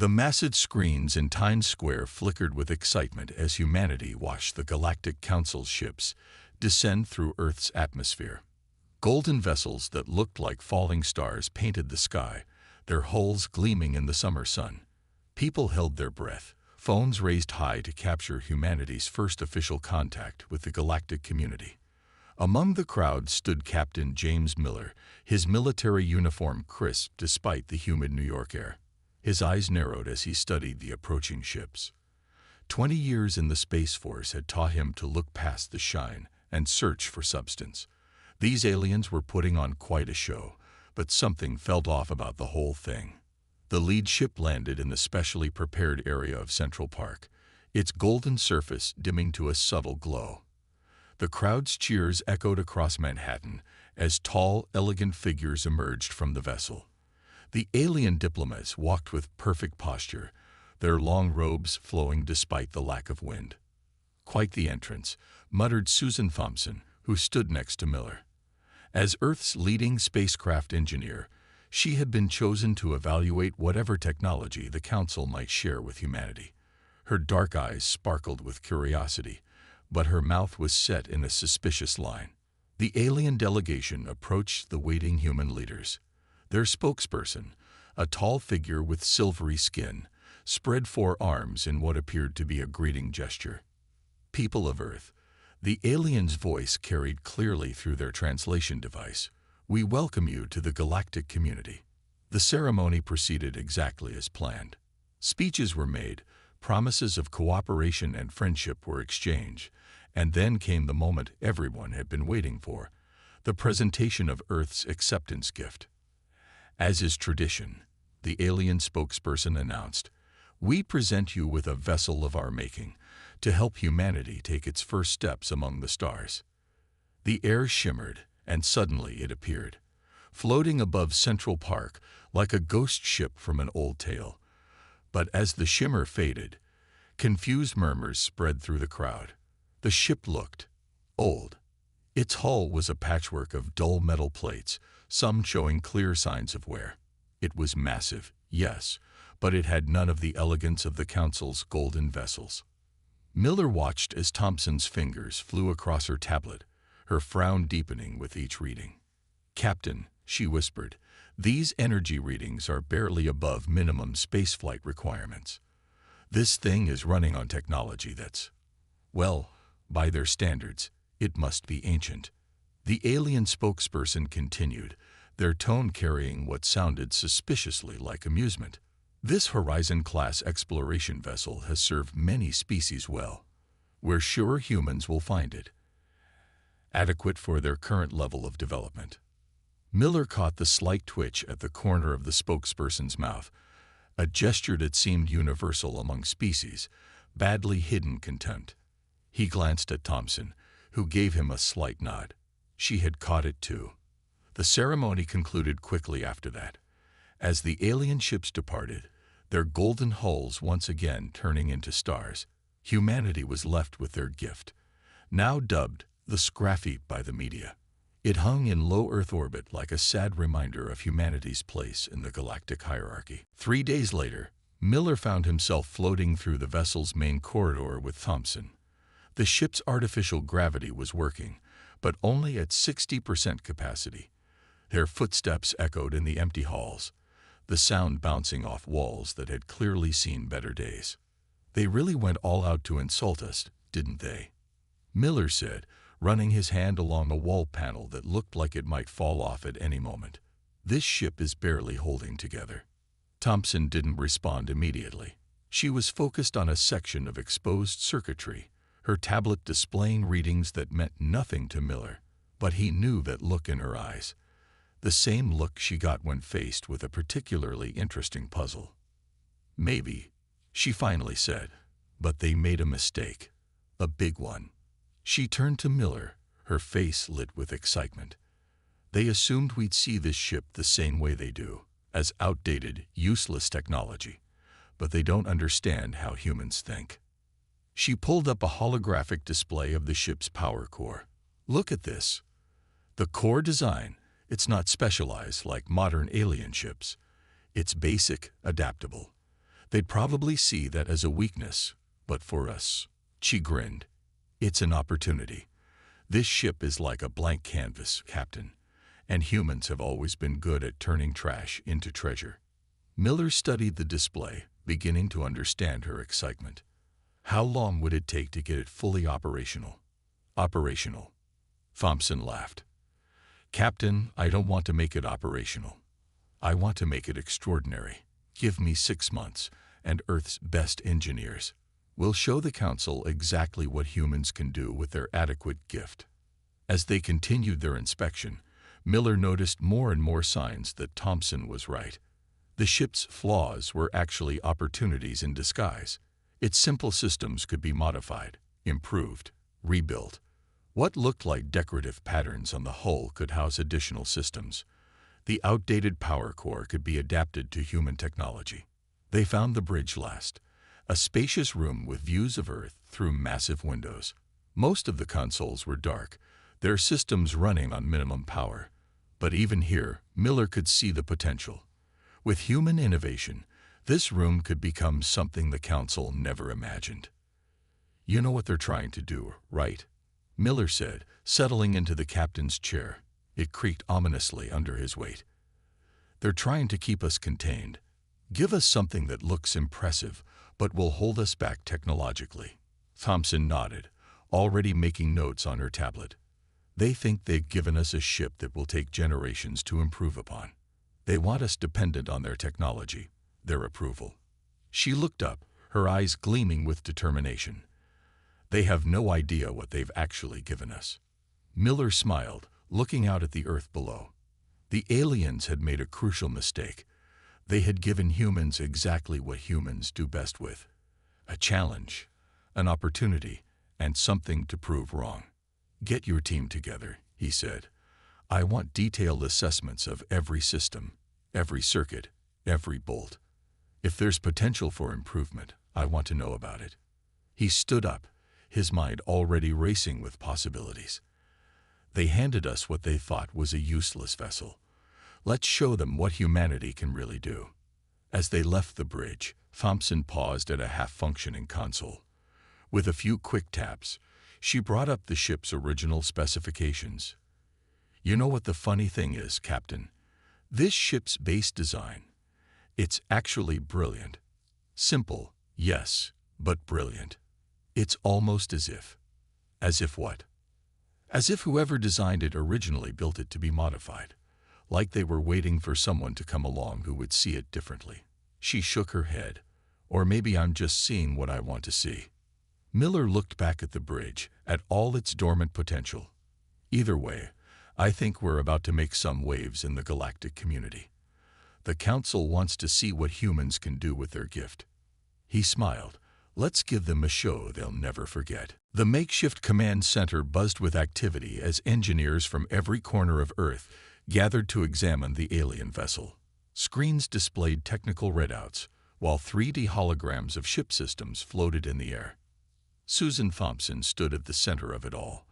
The massive screens in Times Square flickered with excitement as humanity watched the Galactic Council's ships descend through Earth's atmosphere. Golden vessels that looked like falling stars painted the sky, their hulls gleaming in the summer sun. People held their breath, phones raised high to capture humanity's first official contact with the galactic community. Among the crowd stood Captain James Miller, his military uniform crisp despite the humid New York air. His eyes narrowed as he studied the approaching ships. 20 years in the Space Force had taught him to look past the shine and search for substance. These aliens were putting on quite a show, but something felt off about the whole thing. The lead ship landed in the specially prepared area of Central Park, its golden surface dimming to a subtle glow. The crowd's cheers echoed across Manhattan as tall, elegant figures emerged from the vessel. The alien diplomats walked with perfect posture, their long robes flowing despite the lack of wind. "Quite the entrance," muttered Susan Thompson, who stood next to Miller. As Earth's leading spacecraft engineer, she had been chosen to evaluate whatever technology the Council might share with humanity. Her dark eyes sparkled with curiosity, but her mouth was set in a suspicious line. The alien delegation approached the waiting human leaders. Their spokesperson, a tall figure with silvery skin, spread 4 arms in what appeared to be a greeting gesture. "People of Earth," the alien's voice carried clearly through their translation device, "we welcome you to the galactic community." The ceremony proceeded exactly as planned. Speeches were made, promises of cooperation and friendship were exchanged, and then came the moment everyone had been waiting for, the presentation of Earth's acceptance gift. As is tradition, the alien spokesperson announced, "We present you with a vessel of our making to help humanity take its first steps among the stars." The air shimmered, and suddenly it appeared, floating above Central Park like a ghost ship from an old tale. But as the shimmer faded, confused murmurs spread through the crowd. The ship looked old. Its hull was a patchwork of dull metal plates, some showing clear signs of wear. It was massive, yes, but it had none of the elegance of the Council's golden vessels. Miller watched as Thompson's fingers flew across her tablet, her frown deepening with each reading. "Captain," she whispered, "these energy readings are barely above minimum spaceflight requirements. This thing is running on technology that's, well, by their standards, it must be ancient." The alien spokesperson continued, their tone carrying what sounded suspiciously like amusement. "This Horizon-class exploration vessel has served many species well. We're sure humans will find it adequate for their current level of development." Miller caught the slight twitch at the corner of the spokesperson's mouth, a gesture that seemed universal among species, badly hidden contempt. He glanced at Thompson, who gave him a slight nod. She had caught it too. The ceremony concluded quickly after that. As the alien ships departed, their golden hulls once again turning into stars, humanity was left with their gift, now dubbed the Scraffy by the media. It hung in low Earth orbit like a sad reminder of humanity's place in the galactic hierarchy. 3 days later, Miller found himself floating through the vessel's main corridor with Thompson. The ship's artificial gravity was working, but only at 60% capacity. Their footsteps echoed in the empty halls, the sound bouncing off walls that had clearly seen better days. "They really went all out to insult us, didn't they?" Miller said, running his hand along a wall panel that looked like it might fall off at any moment. "This ship is barely holding together." Thompson didn't respond immediately. She was focused on a section of exposed circuitry, her tablet displaying readings that meant nothing to Miller, but he knew that look in her eyes. The same look she got when faced with a particularly interesting puzzle. "Maybe," she finally said, "but they made a mistake. A big one." She turned to Miller, her face lit with excitement. "They assumed we'd see this ship the same way they do, as outdated, useless technology, but they don't understand how humans think." She pulled up a holographic display of the ship's power core. "Look at this. The core design, it's not specialized like modern alien ships. It's basic, adaptable. They'd probably see that as a weakness, but for us, she grinned, it's an opportunity. This ship is like a blank canvas, Captain, and humans have always been good at turning trash into treasure. Miller studied the display, beginning to understand her excitement. How long would it take to get it fully operational? Operational. Thompson laughed. Captain, I don't want to make it operational. I want to make it extraordinary. Give me 6 months, and Earth's best engineers. We'll show the Council exactly what humans can do with their adequate gift. As they continued their inspection, Miller noticed more and more signs that Thompson was right. The ship's flaws were actually opportunities in disguise. Its simple systems could be modified, improved, rebuilt. What looked like decorative patterns on the hull could house additional systems. The outdated power core could be adapted to human technology. They found the bridge last, a spacious room with views of Earth through massive windows. Most of the consoles were dark, their systems running on minimum power. But even here, Miller could see the potential. With human innovation, this room could become something the Council never imagined. You know what they're trying to do, right? Miller said, settling into the captain's chair. It creaked ominously under his weight. They're trying to keep us contained. Give us something that looks impressive, but will hold us back technologically. Thompson nodded, already making notes on her tablet. They think they've given us a ship that will take generations to improve upon. They want us dependent on their technology, their approval. She looked up, her eyes gleaming with determination. They have no idea what they've actually given us. Miller smiled, looking out at the Earth below. The aliens had made a crucial mistake. They had given humans exactly what humans do best with. A challenge, an opportunity, and something to prove wrong. Get your team together, he said. I want detailed assessments of every system, every circuit, every bolt. If there's potential for improvement, I want to know about it. He stood up, his mind already racing with possibilities. They handed us what they thought was a useless vessel. Let's show them what humanity can really do. As they left the bridge, Thompson paused at a half-functioning console. With a few quick taps, she brought up the ship's original specifications. You know what the funny thing is, Captain? This ship's base design, it's actually brilliant. Simple, yes, but brilliant. It's almost as if. As if what? As if whoever designed it originally built it to be modified. Like they were waiting for someone to come along who would see it differently. She shook her head. Or maybe I'm just seeing what I want to see. Miller looked back at the bridge, at all its dormant potential. Either way, I think we're about to make some waves in the galactic community. The Council wants to see what humans can do with their gift. He smiled. Let's give them a show they'll never forget. The makeshift command center buzzed with activity as engineers from every corner of Earth gathered to examine the alien vessel. Screens displayed technical readouts, while 3D holograms of ship systems floated in the air. Susan Thompson stood at the center of it all,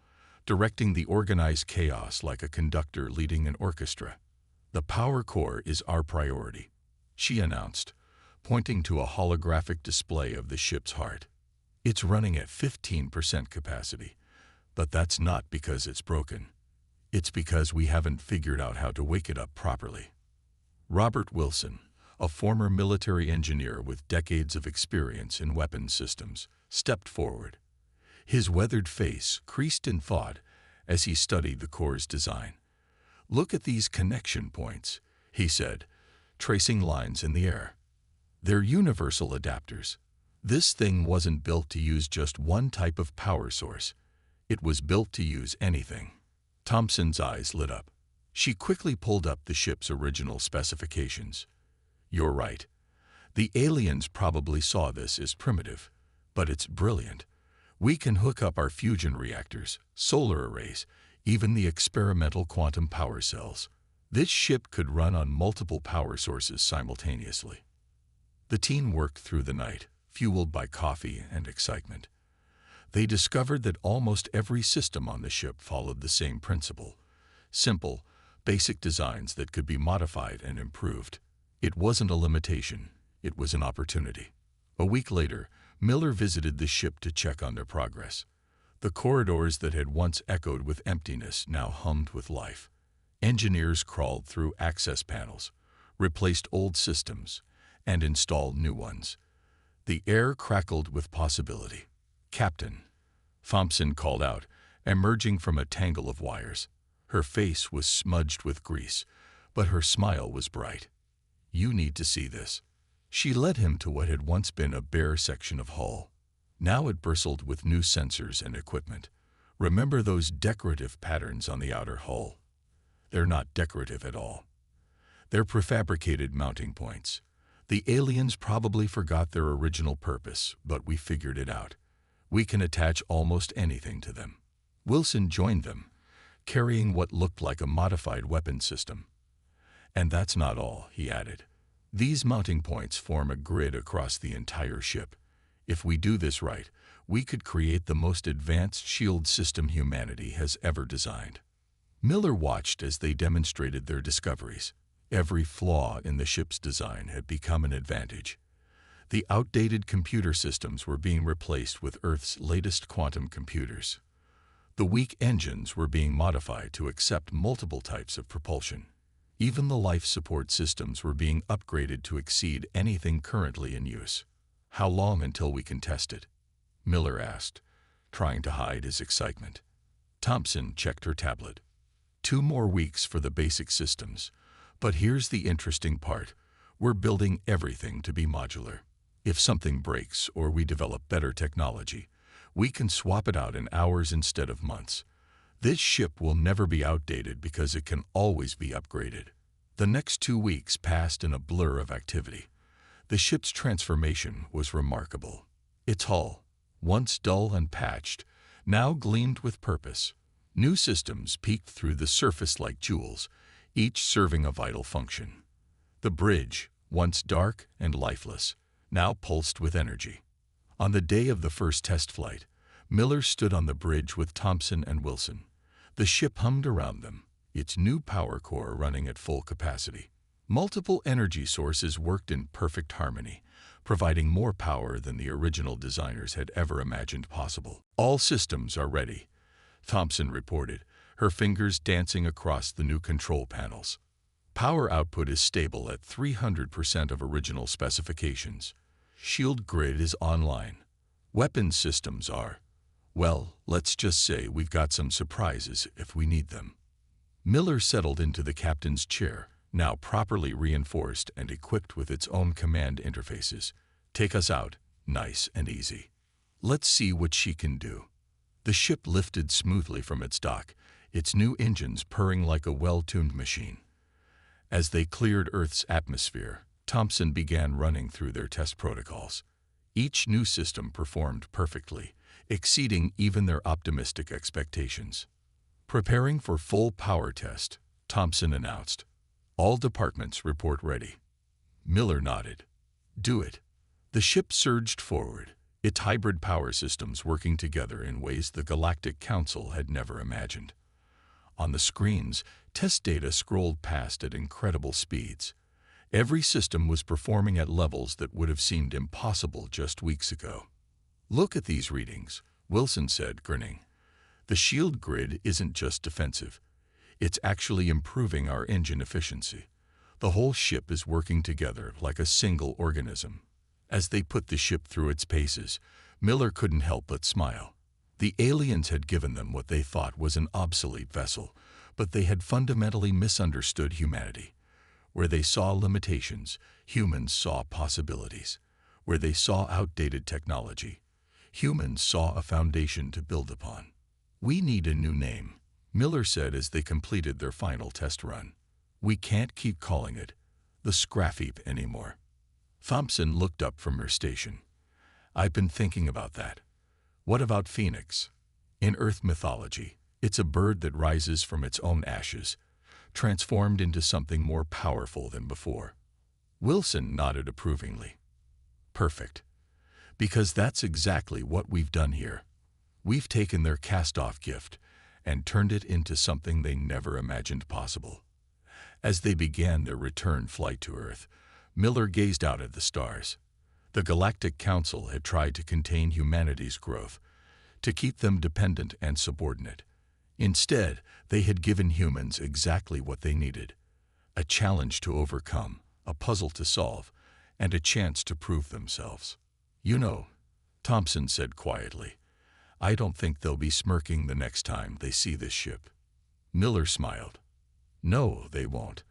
directing the organized chaos like a conductor leading an orchestra. The power core is our priority, she announced, pointing to a holographic display of the ship's heart. It's running at 15% capacity, but that's not because it's broken. It's because we haven't figured out how to wake it up properly. Robert Wilson, a former military engineer with decades of experience in weapons systems, stepped forward. His weathered face creased in thought as he studied the core's design. Look at these connection points, he said, tracing lines in the air. They're universal adapters. This thing wasn't built to use just one type of power source. It was built to use anything. Thompson's eyes lit up. She quickly pulled up the ship's original specifications. You're right. The aliens probably saw this as primitive, but it's brilliant. We can hook up our fusion reactors, solar arrays, even the experimental quantum power cells. This ship could run on multiple power sources simultaneously. The team worked through the night, fueled by coffee and excitement. They discovered that almost every system on the ship followed the same principle. Simple, basic designs that could be modified and improved. It wasn't a limitation. It was an opportunity. A week later, Miller visited the ship to check on their progress. The corridors that had once echoed with emptiness now hummed with life. Engineers crawled through access panels, replaced old systems, and installed new ones. The air crackled with possibility. "Captain," Thompson called out, emerging from a tangle of wires. Her face was smudged with grease, but her smile was bright. "You need to see this." She led him to what had once been a bare section of hull. Now it bristled with new sensors and equipment. "Remember those decorative patterns on the outer hull? They're not decorative at all. They're prefabricated mounting points. The aliens probably forgot their original purpose, but we figured it out. We can attach almost anything to them." Wilson joined them, carrying what looked like a modified weapon system. "And that's not all," he added. "These mounting points form a grid across the entire ship. If we do this right, we could create the most advanced shield system humanity has ever designed." Miller watched as they demonstrated their discoveries. Every flaw in the ship's design had become an advantage. The outdated computer systems were being replaced with Earth's latest quantum computers. The weak engines were being modified to accept multiple types of propulsion. Even the life support systems were being upgraded to exceed anything currently in use. "How long until we can test it?" Miller asked, trying to hide his excitement. Thompson checked her tablet. 2 more weeks for the basic systems. But here's the interesting part. We're building everything to be modular. If something breaks or we develop better technology, we can swap it out in hours instead of months. This ship will never be outdated because it can always be upgraded. The next 2 weeks passed in a blur of activity. The ship's transformation was remarkable. Its hull, once dull and patched, now gleamed with purpose. New systems peeked through the surface like jewels, each serving a vital function. The bridge, once dark and lifeless, now pulsed with energy. On the day of the first test flight, Miller stood on the bridge with Thompson and Wilson. The ship hummed around them, its new power core running at full capacity. Multiple energy sources worked in perfect harmony, providing more power than the original designers had ever imagined possible. "All systems are ready," Thompson reported, her fingers dancing across the new control panels. "Power output is stable at 300% of original specifications. Shield grid is online. Weapons systems are, well, let's just say we've got some surprises if we need them." Miller settled into the captain's chair, now properly reinforced and equipped with its own command interfaces. "Take us out, nice and easy. Let's see what she can do." The ship lifted smoothly from its dock, its new engines purring like a well-tuned machine. As they cleared Earth's atmosphere, Thompson began running through their test protocols. Each new system performed perfectly, exceeding even their optimistic expectations. Preparing for full power test, Thompson announced, "All departments report ready." Miller nodded. "Do it." The ship surged forward, its hybrid power systems working together in ways the Galactic Council had never imagined. On the screens, test data scrolled past at incredible speeds. Every system was performing at levels that would have seemed impossible just weeks ago. "Look at these readings," Wilson said, grinning. "The shield grid isn't just defensive. It's actually improving our engine efficiency. The whole ship is working together like a single organism." As they put the ship through its paces, Miller couldn't help but smile. The aliens had given them what they thought was an obsolete vessel, but they had fundamentally misunderstood humanity. Where they saw limitations, humans saw possibilities. Where they saw outdated technology, humans saw a foundation to build upon. "We need a new name," Miller said as they completed their final test run. "We can't keep calling it the Scrap Heap anymore." Thompson looked up from her station. "I've been thinking about that. What about Phoenix? In Earth mythology, it's a bird that rises from its own ashes, transformed into something more powerful than before." Wilson nodded approvingly. "Perfect. Because that's exactly what we've done here. We've taken their cast-off gift and turned it into something they never imagined possible." As they began their return flight to Earth, Miller gazed out at the stars. The Galactic Council had tried to contain humanity's growth, to keep them dependent and subordinate. Instead, they had given humans exactly what they needed: a challenge to overcome, a puzzle to solve, and a chance to prove themselves. "You know," Thompson said quietly, "I don't think they'll be smirking the next time they see this ship." Miller smiled. "No, they won't.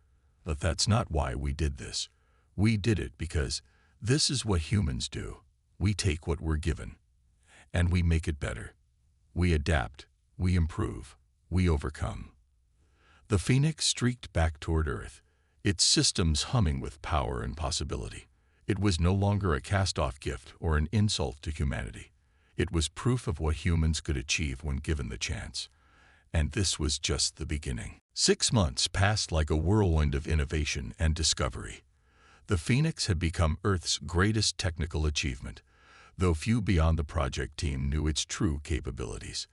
But that's not why we did this. We did it because this is what humans do. We take what we're given, and we make it better. We adapt, we improve, we overcome." The Phoenix streaked back toward Earth, its systems humming with power and possibility. It was no longer a cast-off gift or an insult to humanity. It was proof of what humans could achieve when given the chance. And this was just the beginning. 6 months passed like a whirlwind of innovation and discovery. The Phoenix had become Earth's greatest technical achievement, though few beyond the project team knew its true capabilities.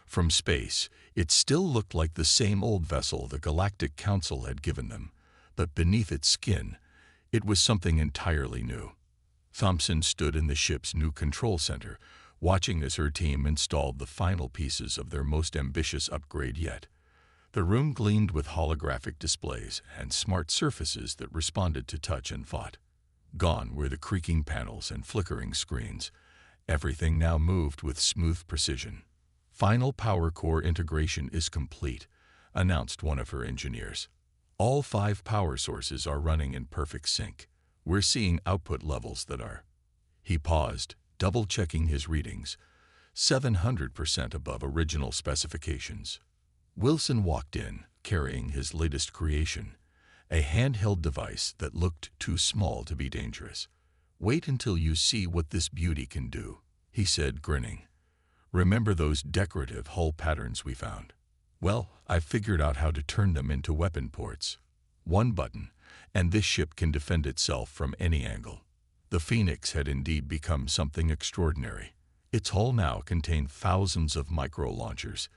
From space, it still looked like the same old vessel the Galactic Council had given them, but beneath its skin, it was something entirely new. Thompson stood in the ship's new control center, watching as her team installed the final pieces of their most ambitious upgrade yet. The room gleamed with holographic displays and smart surfaces that responded to touch and thought. Gone were the creaking panels and flickering screens. Everything now moved with smooth precision. "Final power core integration is complete," announced one of her engineers. "All 5 power sources are running in perfect sync. We're seeing output levels that are—" He paused, double-checking his readings, 700% above original specifications. Wilson walked in, carrying his latest creation, a handheld device that looked too small to be dangerous. "Wait until you see what this beauty can do," he said, grinning. "Remember those decorative hull patterns we found? Well, I've figured out how to turn them into weapon ports. One button, and this ship can defend itself from any angle." The Phoenix had indeed become something extraordinary. Its hull now contained thousands of micro-launchers,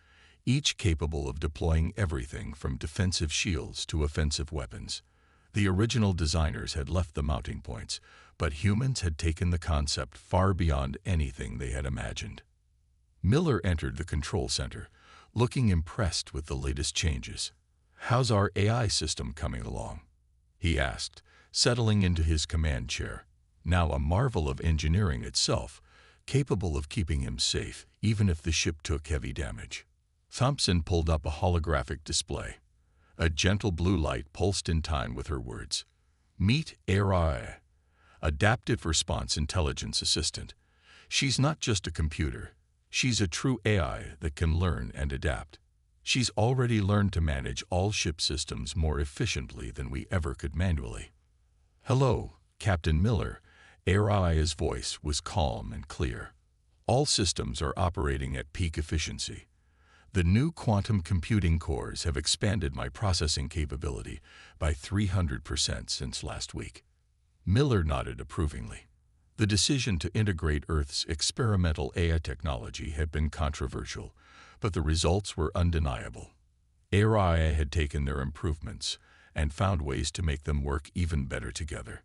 each capable of deploying everything from defensive shields to offensive weapons. The original designers had left the mounting points, but humans had taken the concept far beyond anything they had imagined. Miller entered the control center, looking impressed with the latest changes. "How's our AI system coming along?" he asked, settling into his command chair, now a marvel of engineering itself, capable of keeping him safe even if the ship took heavy damage. Thompson pulled up a holographic display. A gentle blue light pulsed in time with her words. "Meet HFY, Adaptive Response Intelligence Assistant. She's not just a computer. She's a true AI that can learn and adapt. She's already learned to manage all ship systems more efficiently than we ever could manually." "Hello, Captain Miller." HFY's voice was calm and clear. "All systems are operating at peak efficiency. The new quantum computing cores have expanded my processing capability by 300% since last week." Miller nodded approvingly. The decision to integrate Earth's experimental AI technology had been controversial, but the results were undeniable. HFY had taken their improvements and found ways to make them work even better together.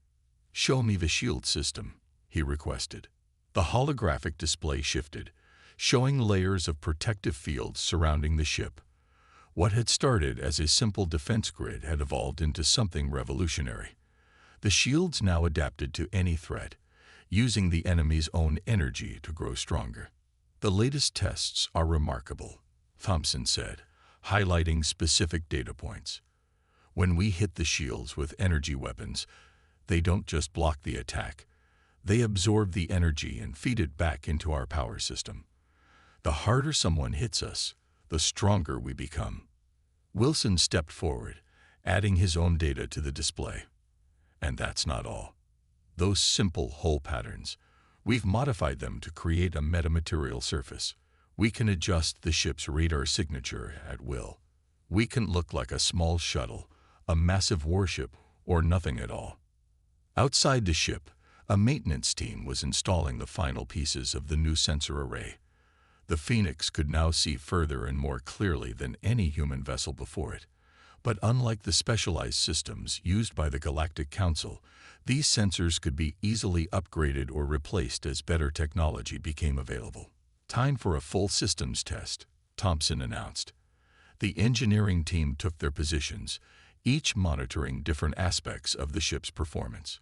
"Show me the shield system," he requested. The holographic display shifted, showing layers of protective fields surrounding the ship. What had started as a simple defense grid had evolved into something revolutionary. The shields now adapted to any threat, using the enemy's own energy to grow stronger. "The latest tests are remarkable," Thompson said, highlighting specific data points. "When we hit the shields with energy weapons, they don't just block the attack. They absorb the energy and feed it back into our power system. The harder someone hits us, the stronger we become." Wilson stepped forward, adding his own data to the display. "And that's not all. Those simple hull patterns, we've modified them to create a metamaterial surface. We can adjust the ship's radar signature at will. We can look like a small shuttle, a massive warship, or nothing at all." Outside the ship, a maintenance team was installing the final pieces of the new sensor array. The Phoenix could now see further and more clearly than any human vessel before it. But unlike the specialized systems used by the Galactic Council, These sensors could be easily upgraded or replaced as better technology became available. "Time for a full systems test," Thompson announced. The engineering team took their positions, each monitoring different aspects of the ship's performance.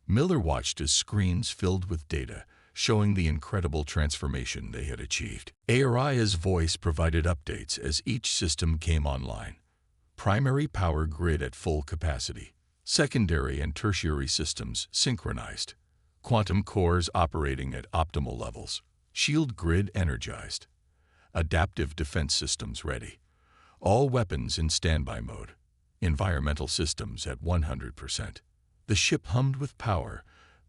Miller watched as screens filled with data, showing the incredible transformation they had achieved. Aria's voice provided updates as each system came online. Primary power grid at full capacity. Secondary and tertiary systems synchronized. Quantum cores operating at optimal levels. Shield grid energized. Adaptive defense systems ready. All weapons in standby mode. Environmental systems at 100%. The ship hummed with power,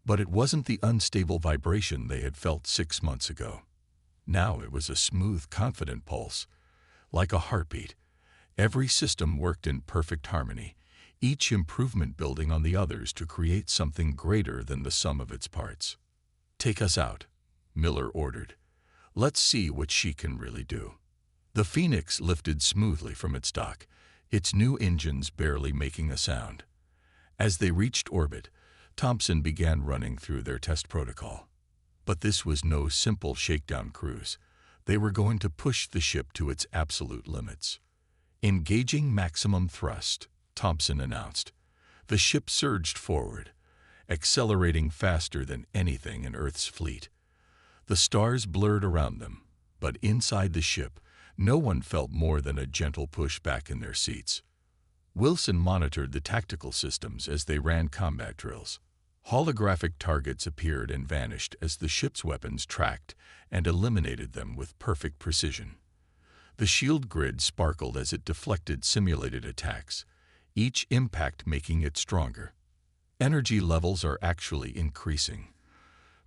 but it wasn't the unstable vibration they had felt 6 months ago. Now it was a smooth, confident pulse, like a heartbeat. Every system worked in perfect harmony, each improvement building on the others to create something greater than the sum of its parts. "Take us out," Miller ordered. "Let's see what she can really do." The Phoenix lifted smoothly from its dock, its new engines barely making a sound. As they reached orbit, Thompson began running through their test protocol. But this was no simple shakedown cruise. They were going to push the ship to its absolute limits. "Engaging maximum thrust," Thompson announced. The ship surged forward, accelerating faster than anything in Earth's fleet. The stars blurred around them, but inside the ship, no one felt more than a gentle push back in their seats. Wilson monitored the tactical systems as they ran combat drills. Holographic targets appeared and vanished as the ship's weapons tracked and eliminated them with perfect precision. The shield grid sparkled as it deflected simulated attacks, each impact making it stronger. "Energy levels are actually increasing,"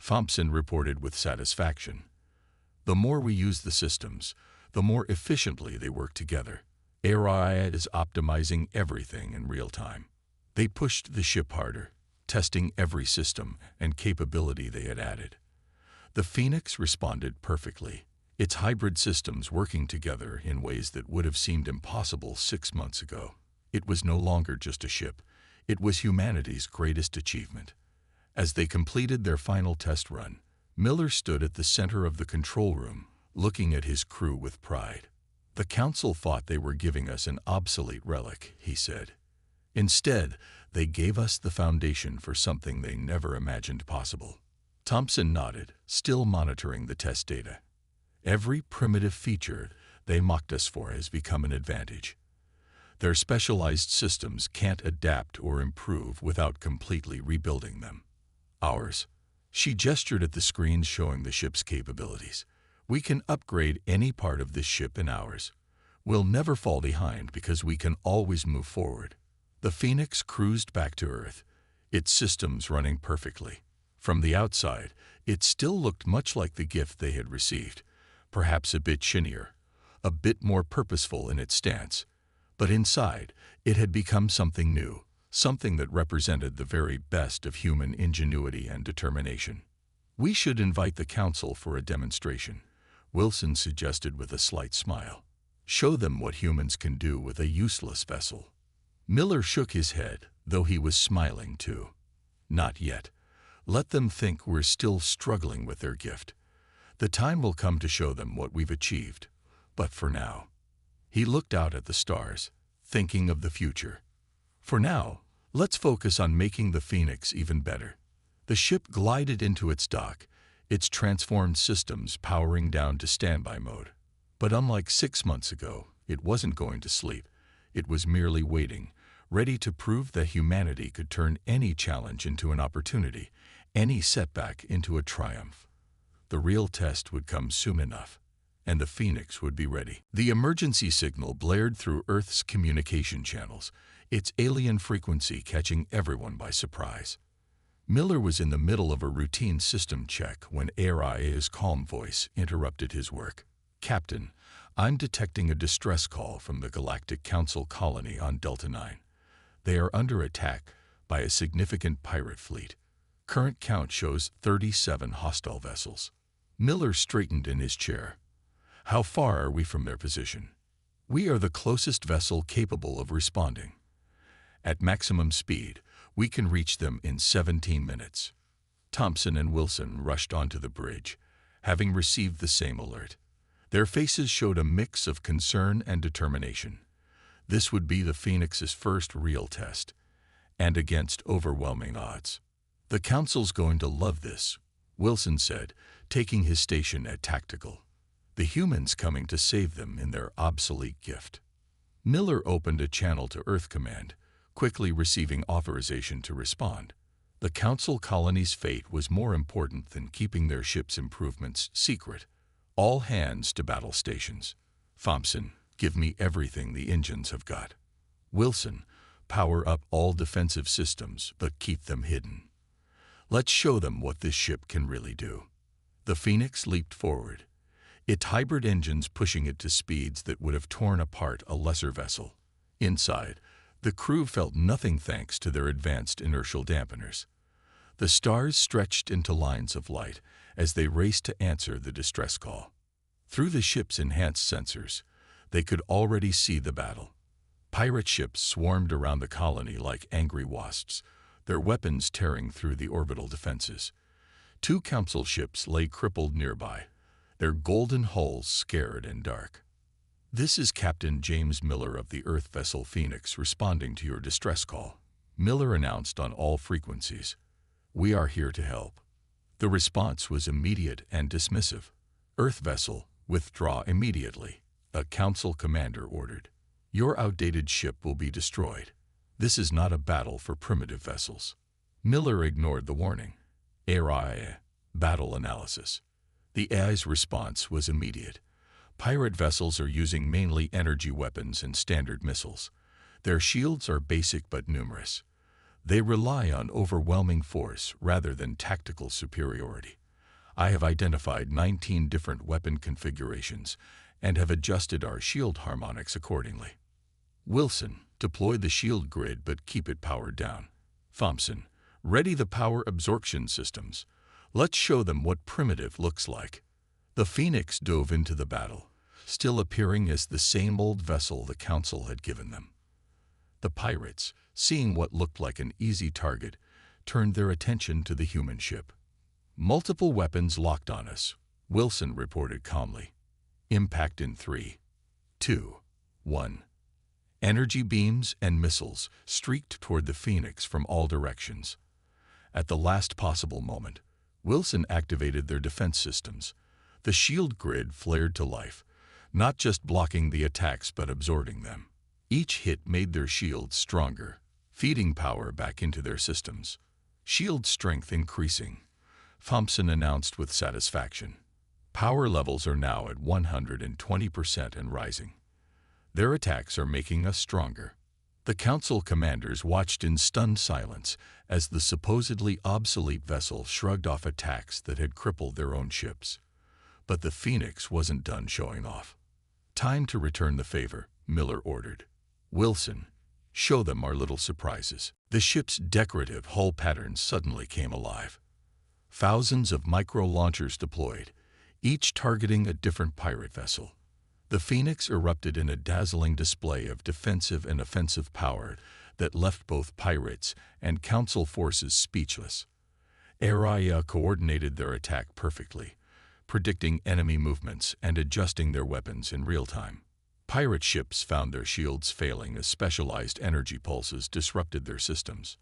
Thompson reported with satisfaction. "The more we use the systems, the more efficiently they work together. Aria is optimizing everything in real time." They pushed the ship harder, testing every system and capability they had added. The Phoenix responded perfectly, its hybrid systems working together in ways that would have seemed impossible 6 months ago. It was no longer just a ship. It was humanity's greatest achievement. As they completed their final test run, Miller stood at the center of the control room, looking at his crew with pride. "The Council thought they were giving us an obsolete relic," he said. "Instead, they gave us the foundation for something they never imagined possible." Thompson nodded, still monitoring the test data. "Every primitive feature they mocked us for has become an advantage. Their specialized systems can't adapt or improve without completely rebuilding them. Ours." She gestured at the screens showing the ship's capabilities. "We can upgrade any part of this ship in hours. We'll never fall behind because we can always move forward." The Phoenix cruised back to Earth, its systems running perfectly. From the outside, it still looked much like the gift they had received, perhaps a bit shinier, a bit more purposeful in its stance. But inside, it had become something new, something that represented the very best of human ingenuity and determination. "We should invite the Council for a demonstration," Wilson suggested with a slight smile. "Show them what humans can do with a useless vessel." Miller shook his head, though he was smiling too. "Not yet. Let them think we're still struggling with their gift. The time will come to show them what we've achieved. But for now..." He looked out at the stars, thinking of the future. "For now, let's focus on making the Phoenix even better." The ship glided into its dock, its transformed systems powering down to standby mode. But unlike 6 months ago, it wasn't going to sleep. It was merely waiting, ready to prove that humanity could turn any challenge into an opportunity, any setback into a triumph. The real test would come soon enough, and the Phoenix would be ready. The emergency signal blared through Earth's communication channels, its alien frequency catching everyone by surprise. Miller was in the middle of a routine system check when Aria's calm voice interrupted his work. "Captain, I'm detecting a distress call from the Galactic Council colony on Delta 9. They are under attack by a significant pirate fleet. Current count shows 37 hostile vessels." Miller straightened in his chair. "How far are we from their position?" "We are the closest vessel capable of responding. At maximum speed, We can reach them in 17 minutes. Thompson and Wilson rushed onto the bridge, having received the same alert. Their faces showed a mix of concern and determination. This would be the Phoenix's first real test, and against overwhelming odds. "The Council's going to love this," Wilson said, taking his station at tactical. "The humans coming to save them in their obsolete gift." Miller opened a channel to Earth Command, quickly receiving authorization to respond. The Council colony's fate was more important than keeping their ship's improvements secret. "All hands to battle stations. Thompson, give me everything the engines have got. Wilson, power up all defensive systems, but keep them hidden. Let's show them what this ship can really do." The Phoenix leaped forward, its hybrid engines pushing it to speeds that would have torn apart a lesser vessel. Inside, the crew felt nothing thanks to their advanced inertial dampeners. The stars stretched into lines of light as they raced to answer the distress call. Through the ship's enhanced sensors, they could already see the battle. Pirate ships swarmed around the colony like angry wasps, their weapons tearing through the orbital defenses. 2 Council ships lay crippled nearby, their golden hulls scared and dark. "This is Captain James Miller of the Earth vessel Phoenix responding to your distress call," Miller announced on all frequencies. "We are here to help." The response was immediate and dismissive. "Earth vessel, withdraw immediately," a Council commander ordered. "Your outdated ship will be destroyed. This is not a battle for primitive vessels." Miller ignored the warning. "AI, battle analysis." The AI's response was immediate. "Pirate vessels are using mainly energy weapons and standard missiles. Their shields are basic but numerous. They rely on overwhelming force rather than tactical superiority. I have identified 19 different weapon configurations and have adjusted our shield harmonics accordingly. Wilson, deploy the shield grid but keep it powered down. Thompson, ready the power absorption systems. Let's show them what primitive looks like." The Phoenix dove into the battle, still appearing as the same old vessel the Council had given them. The pirates, seeing what looked like an easy target, turned their attention to the human ship. "Multiple weapons locked on us," Wilson reported calmly. "Impact in 3, 2, 1. Energy beams and missiles streaked toward the Phoenix from all directions. At the last possible moment, Wilson activated their defense systems. The shield grid flared to life, not just blocking the attacks but absorbing them. Each hit made their shields stronger, feeding power back into their systems. "Shield strength increasing," Thompson announced with satisfaction. "Power levels are now at 120% and rising. Their attacks are making us stronger." The Council commanders watched in stunned silence as the supposedly obsolete vessel shrugged off attacks that had crippled their own ships. But the Phoenix wasn't done showing off. "Time to return the favor," Miller ordered. "Wilson, show them our little surprises." The ship's decorative hull patterns suddenly came alive. Thousands of micro-launchers deployed, each targeting a different pirate vessel. The Phoenix erupted in a dazzling display of defensive and offensive power that left both pirates and Council forces speechless. Araya coordinated their attack perfectly, predicting enemy movements and adjusting their weapons in real time. Pirate ships found their shields failing as specialized energy pulses disrupted their systems.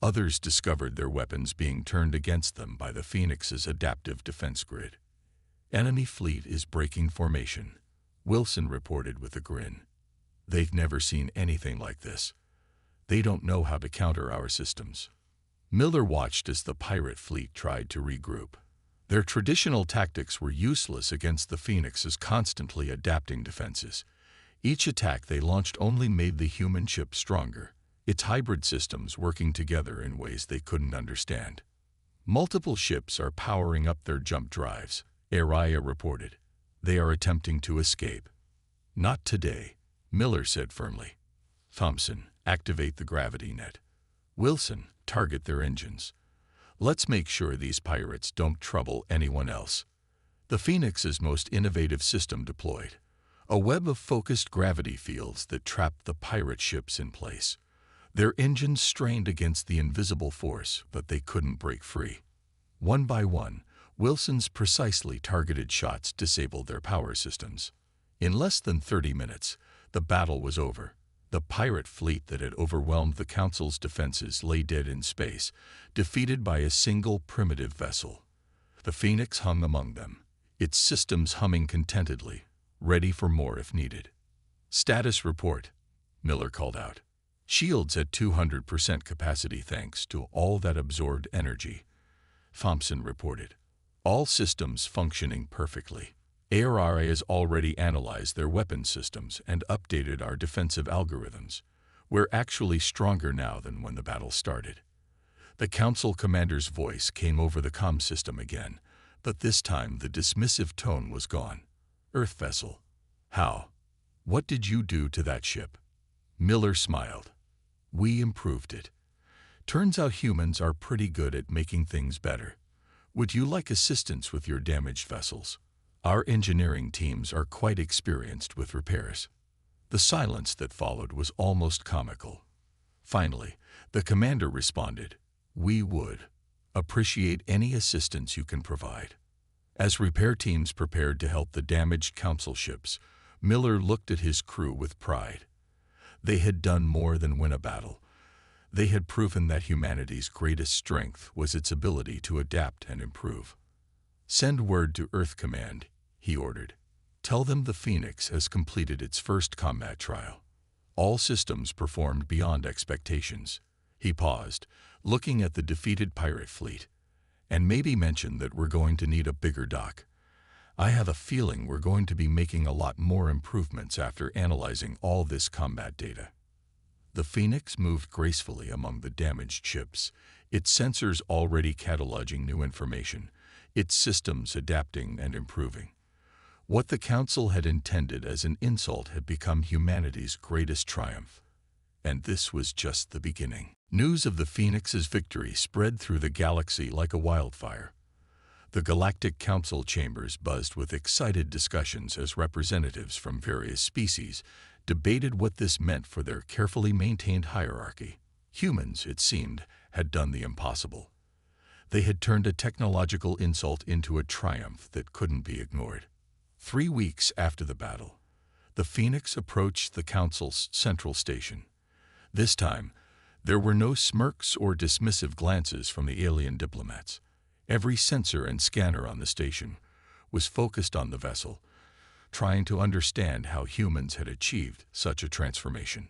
Others discovered their weapons being turned against them by the Phoenix's adaptive defense grid. "Enemy fleet is breaking formation," Wilson reported with a grin. "They've never seen anything like this. They don't know how to counter our systems." Miller watched as the pirate fleet tried to regroup. Their traditional tactics were useless against the Phoenix's constantly adapting defenses. Each attack they launched only made the human ship stronger, its hybrid systems working together in ways they couldn't understand. "Multiple ships are powering up their jump drives," Araya reported. "They are attempting to escape." "Not today," Miller said firmly. "Thompson, activate the gravity net. Wilson, target their engines. Let's make sure these pirates don't trouble anyone else." The Phoenix's most innovative system deployed, a web of focused gravity fields that trapped the pirate ships in place. Their engines strained against the invisible force, but they couldn't break free. One by one, Wilson's precisely targeted shots disabled their power systems. In less than 30 minutes, the battle was over. The pirate fleet that had overwhelmed the Council's defenses lay dead in space, defeated by a single primitive vessel. The Phoenix hung among them, its systems humming contentedly, ready for more if needed. "Status report," Miller called out. "Shields at 200% capacity thanks to all that absorbed energy," Thompson reported. "All systems functioning perfectly. ARRA has already analyzed their weapon systems and updated our defensive algorithms. We're actually stronger now than when the battle started." The Council commander's voice came over the comm system again, but this time the dismissive tone was gone. "Earth vessel. How? What did you do to that ship?" Miller smiled. "We improved it. Turns out humans are pretty good at making things better. Would you like assistance with your damaged vessels? Our engineering teams are quite experienced with repairs." The silence that followed was almost comical. Finally, the commander responded, "We would appreciate any assistance you can provide." As repair teams prepared to help the damaged Council ships, Miller looked at his crew with pride. They had done more than win a battle. They had proven that humanity's greatest strength was its ability to adapt and improve. "Send word to Earth Command," he ordered. "Tell them the Phoenix has completed its first combat trial. All systems performed beyond expectations." He paused, looking at the defeated pirate fleet. "And maybe mention that we're going to need a bigger dock. I have a feeling we're going to be making a lot more improvements after analyzing all this combat data." The Phoenix moved gracefully among the damaged ships, its sensors already cataloging new information, its systems adapting and improving. What the Council had intended as an insult had become humanity's greatest triumph. And this was just the beginning. News of the Phoenix's victory spread through the galaxy like a wildfire. The Galactic Council chambers buzzed with excited discussions as representatives from various species debated what this meant for their carefully maintained hierarchy. Humans, it seemed, had done the impossible. They had turned a technological insult into a triumph that couldn't be ignored. 3 weeks after the battle, the Phoenix approached the Council's central station. This time, there were no smirks or dismissive glances from the alien diplomats. Every sensor and scanner on the station was focused on the vessel, trying to understand how humans had achieved such a transformation.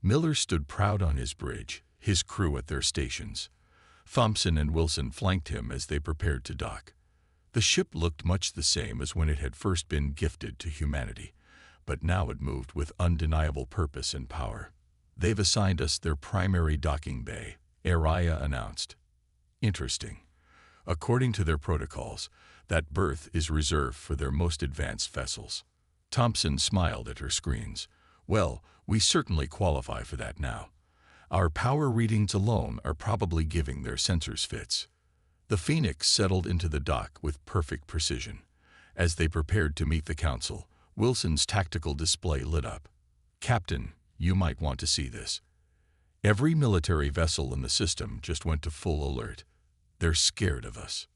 Miller stood proud on his bridge, his crew at their stations. Thompson and Wilson flanked him as they prepared to dock. The ship looked much the same as when it had first been gifted to humanity, but now it moved with undeniable purpose and power. "They've assigned us their primary docking bay," Araya announced. "Interesting. According to their protocols, that berth is reserved for their most advanced vessels." Thompson smiled at her screens. "Well, we certainly qualify for that now. Our power readings alone are probably giving their sensors fits." The Phoenix settled into the dock with perfect precision. As they prepared to meet the Council, Wilson's tactical display lit up. "Captain, you might want to see this." Every military vessel in the system just went to full alert. "They're scared of us."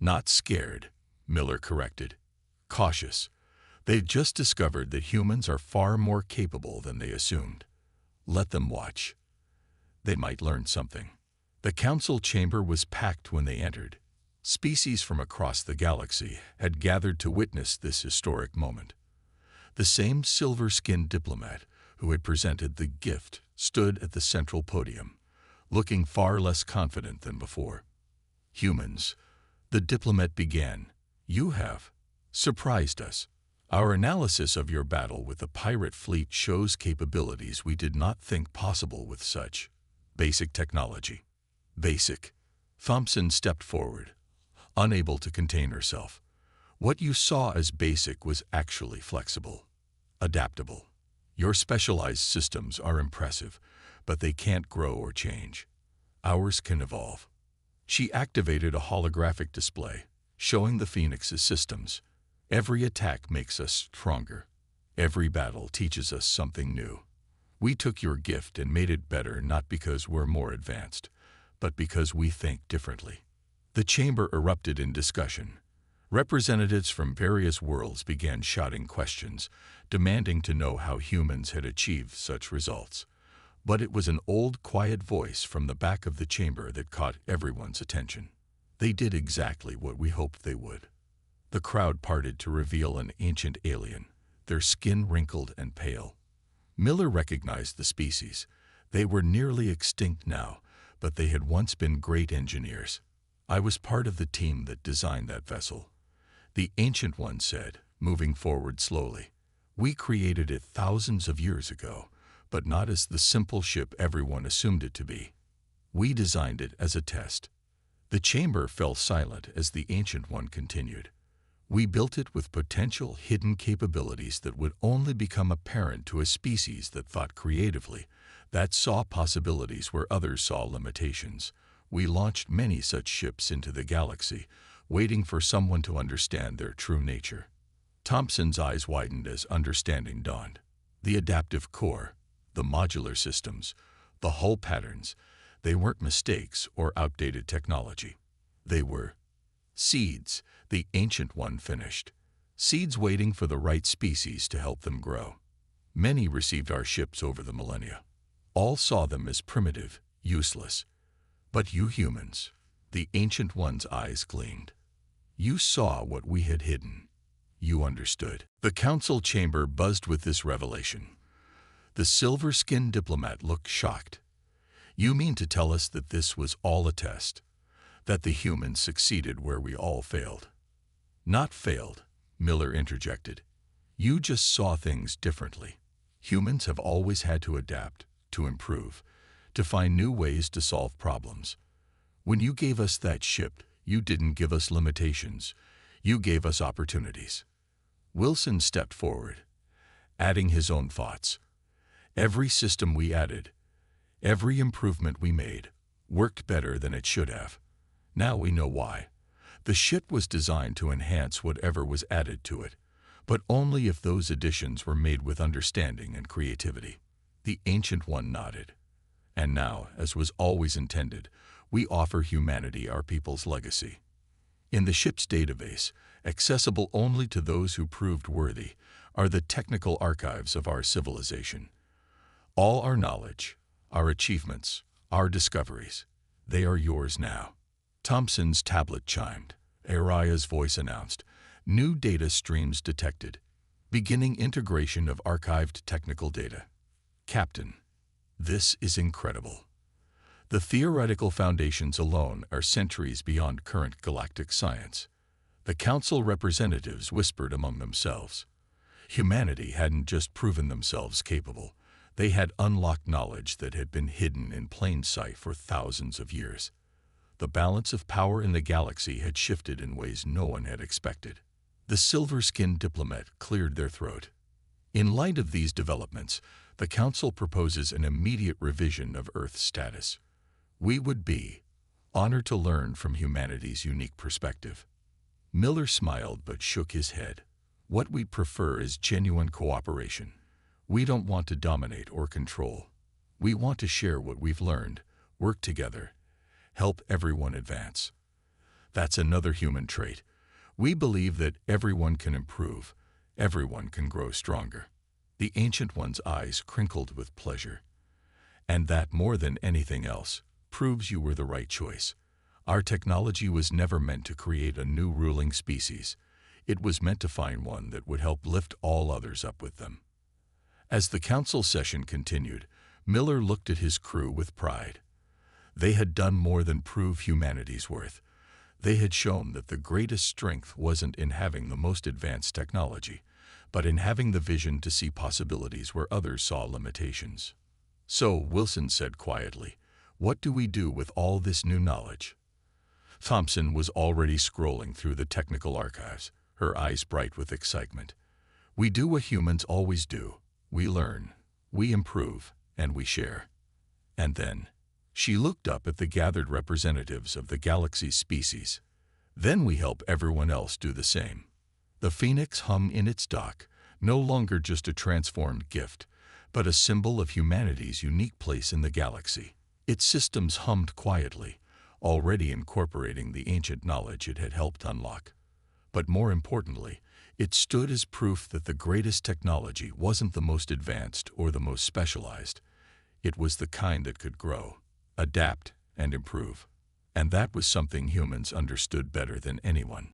"Not scared," Miller corrected. "Cautious. They've just discovered that humans are far more capable than they assumed. Let them watch. They might learn something." The Council chamber was packed when they entered. Species from across the galaxy had gathered to witness this historic moment. The same silver-skinned diplomat who had presented the gift stood at the central podium, looking far less confident than before. "Humans," the diplomat began, "you have surprised us. Our analysis of your battle with the pirate fleet shows capabilities we did not think possible with such basic technology." "Basic?" Thompson stepped forward, unable to contain herself. "What you saw as basic was actually flexible, adaptable. Your specialized systems are impressive, but they can't grow or change. Ours can evolve." She activated a holographic display, showing the Phoenix's systems. "Every attack makes us stronger. Every battle teaches us something new. We took your gift and made it better not because we're more advanced, but because we think differently." The chamber erupted in discussion. Representatives from various worlds began shouting questions, demanding to know how humans had achieved such results. But it was an old, quiet voice from the back of the chamber that caught everyone's attention. "They did exactly what we hoped they would." The crowd parted to reveal an ancient alien, their skin wrinkled and pale. Miller recognized the species. They were nearly extinct now, but they had once been great engineers. "I was part of the team that designed that vessel," the Ancient One said, moving forward slowly. "We created it thousands of years ago, but not as the simple ship everyone assumed it to be. We designed it as a test." The chamber fell silent as the Ancient One continued. "We built it with potential hidden capabilities that would only become apparent to a species that thought creatively, that saw possibilities where others saw limitations. We launched many such ships into the galaxy, waiting for someone to understand their true nature." Thompson's eyes widened as understanding dawned. The adaptive core, the modular systems, the hull patterns, they weren't mistakes or outdated technology. They were seeds, the Ancient One finished. Seeds waiting for the right species to help them grow. Many received our ships over the millennia. All saw them as primitive, useless. But you humans, the Ancient One's eyes gleamed. You saw what we had hidden. You understood. The council chamber buzzed with this revelation. The silver-skinned diplomat looked shocked. "You mean to tell us that this was all a test? That the humans succeeded where we all failed?" "Not failed," Miller interjected. "You just saw things differently. Humans have always had to adapt, to improve, to find new ways to solve problems. When you gave us that ship, you didn't give us limitations. You gave us opportunities." Wilson stepped forward, adding his own thoughts. "Every system we added, every improvement we made, worked better than it should have. Now we know why. The ship was designed to enhance whatever was added to it, but only if those additions were made with understanding and creativity." The Ancient One nodded. "And now, as was always intended, we offer humanity our people's legacy. In the ship's database, accessible only to those who proved worthy, are the technical archives of our civilization. All our knowledge, our achievements, our discoveries, they are yours now." Thompson's tablet chimed. Araya's voice announced, "New data streams detected. Beginning integration of archived technical data." "Captain, this is incredible. The theoretical foundations alone are centuries beyond current galactic science." The council representatives whispered among themselves. Humanity hadn't just proven themselves capable. They had unlocked knowledge that had been hidden in plain sight for thousands of years. The balance of power in the galaxy had shifted in ways no one had expected. The silver-skinned diplomat cleared their throat. "In light of these developments, the Council proposes an immediate revision of Earth's status. We would be honored to learn from humanity's unique perspective." Miller smiled but shook his head. "What we prefer is genuine cooperation. We don't want to dominate or control. We want to share what we've learned, work together, help everyone advance." That's another human trait. We believe that everyone can improve, everyone can grow stronger. The Ancient One's eyes crinkled with pleasure. "And that, more than anything else, proves you were the right choice. Our technology was never meant to create a new ruling species. It was meant to find one that would help lift all others up with them." As the council session continued, Miller looked at his crew with pride. They had done more than prove humanity's worth. They had shown that the greatest strength wasn't in having the most advanced technology, but in having the vision to see possibilities where others saw limitations. "So," Wilson said quietly, "what do we do with all this new knowledge?" Thompson was already scrolling through the technical archives, her eyes bright with excitement. "We do what humans always do. We learn, we improve, and we share." And then she looked up at the gathered representatives of the galaxy's species. "Then we help everyone else do the same." The Phoenix hung in its dock, no longer just a transformed gift, but a symbol of humanity's unique place in the galaxy. Its systems hummed quietly, already incorporating the ancient knowledge it had helped unlock. But more importantly, it stood as proof that the greatest technology wasn't the most advanced or the most specialized. It was the kind that could grow, adapt, and improve. And that was something humans understood better than anyone.